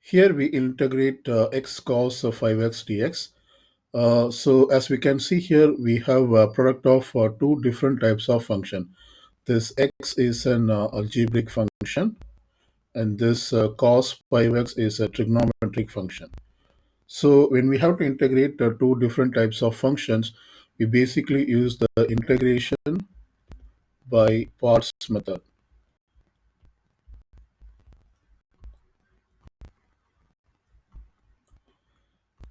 Here we integrate x cos of 5x dx. So as we can see here, we have a product of two different types of function. This x is an algebraic function, and this cos 5x is a trigonometric function. So when we have to integrate two different types of functions, we basically use the integration by parts method.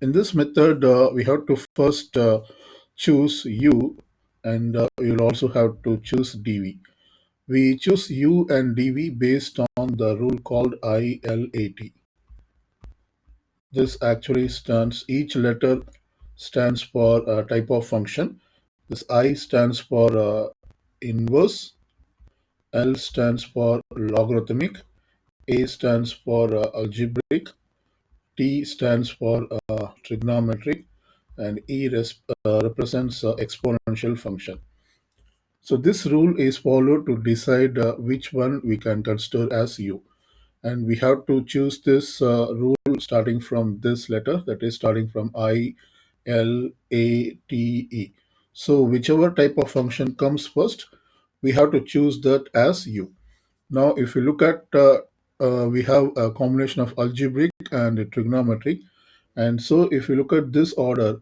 In this method, we have to first choose u, and you'll also have to choose dv. We choose u and dv based on the rule called ILAT. This actually stands, each letter stands for a type of function. This I stands for inverse, L stands for logarithmic, A stands for algebraic, T stands for trigonometric, and represents exponential function. So this rule is followed to decide which one we can consider as u. And we have to choose this rule starting from this letter, that is starting from I, L, A, T, E. So whichever type of function comes first, we have to choose that as u. Now, if you look at, we have a combination of algebraic and trigonometric. And so if you look at this order,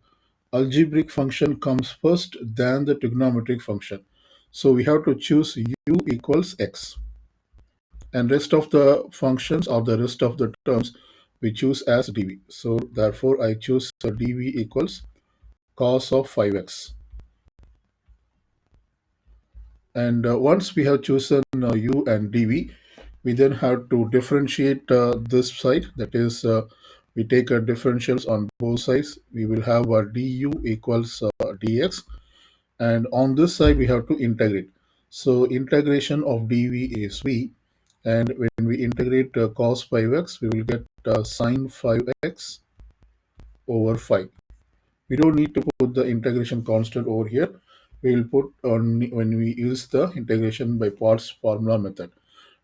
algebraic function comes first, then the trigonometric function. So we have to choose u equals x. And rest of the functions or the rest of the terms we choose as dv. So therefore I choose dv equals cos of 5x. And once we have chosen u and dv, we then have to differentiate this side. That is, we take differentials on both sides. We will have du equals dx. And on this side, we have to integrate. So integration of dv is v. And when we integrate cos 5x, we will get sine 5x over 5. We don't need to put the integration constant over here. We will put on when we use the integration by parts formula method.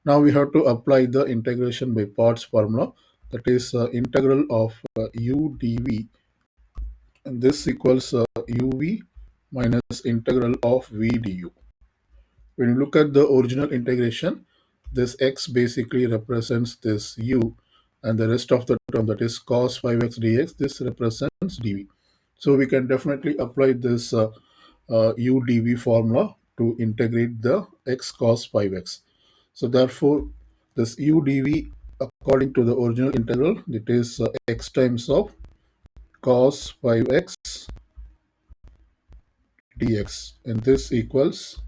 Now we have to apply the integration by parts formula, that is integral of u dv, and this equals uv minus integral of v du. When you look at the original integration, this x basically represents this u, and the rest of the term, that is cos 5x dx, this represents dv. So we can definitely apply this u dv formula to integrate the x cos 5x. So therefore, this u dv, according to the original integral, it is x times of cos 5x dx, and this equals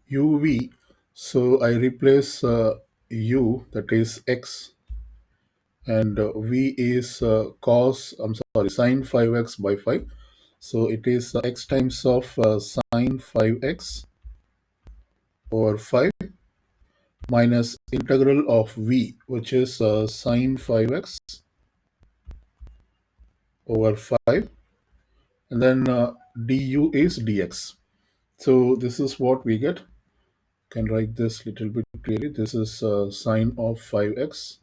uv. So I replace u, that is x, and v is I'm sorry, sine 5x by 5. So it is x times of sine 5x over 5 minus integral of v, which is sine 5x over 5, and then du is dx. So this is what we get. Can write this little bit clearly. This is sine of 5x.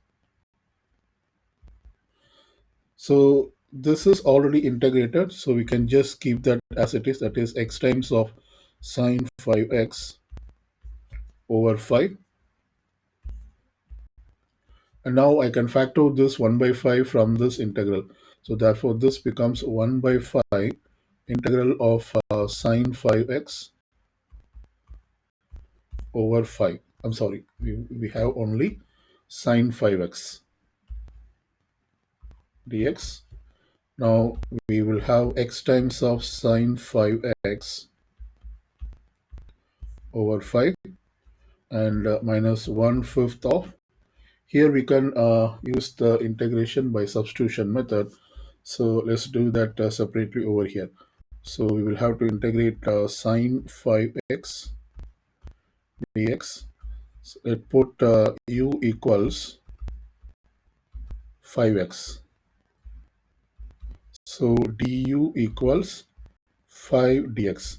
So this is already integrated, so we can just keep that as it is, that is x times of sine 5x over 5. And now I can factor this 1 by 5 from this integral. So therefore this becomes 1 by 5 integral of sine 5x over 5. I'm sorry, we have only sine 5x dx. Now we will have x times of sine 5x over 5, and minus 1/5 of. Here we can use the integration by substitution method. So let's do that separately over here. So we will have to integrate sine 5x dx. So let put u equals 5x. So du equals 5 dx.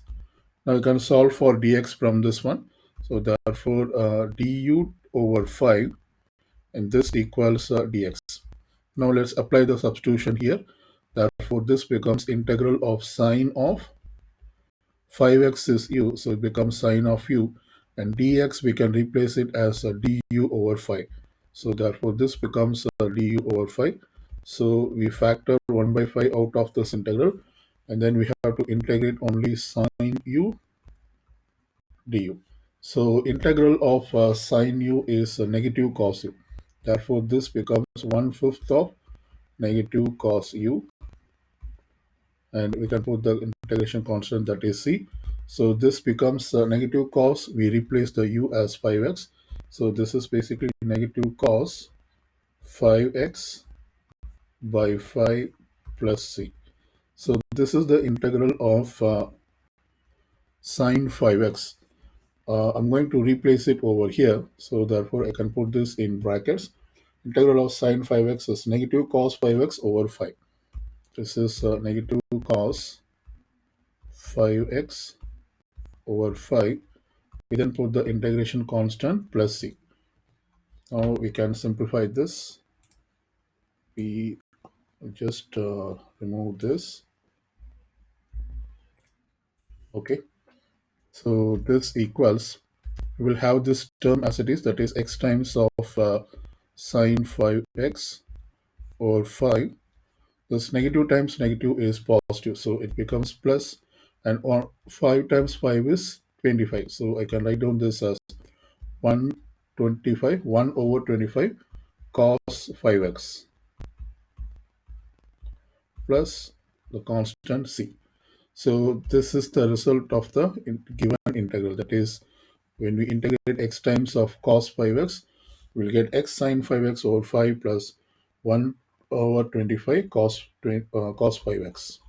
Now you can solve for dx from this one. So therefore du over 5, and this equals dx. Now let's apply the substitution here. Therefore, this becomes integral of sine of 5x is u, so it becomes sine of u, and dx we can replace it as a du over 5. So therefore, this becomes a du over 5. So we factor 1 by 5 out of this integral, and then we have to integrate only sine u du. So integral of sine u is negative cos u. Therefore, this becomes 1/5 of negative cos u, and we can put the integration constant, that is c. So this becomes negative cos. We replace the u as 5x. So this is basically negative cos 5x by 5 plus c. So this is the integral of sine 5x. I'm going to replace it over here. So therefore, I can put this in brackets. Integral of sine 5x is negative cos 5x over 5. This is negative cos 5x over 5. We then put the integration constant plus c. Now we can simplify this. We just remove this. Okay. So this equals, we will have this term as it is, that is x times of sine 5x over 5. This negative times negative is positive, so it becomes plus, and 5 times 5 is 25. So I can write down this as 125, 1 over 25 cos 5x plus the constant c. So this is the result of the given integral. That is, when we integrate x times of cos 5x, we'll get x sine 5x over 5 plus 1 over 25 cos 5x.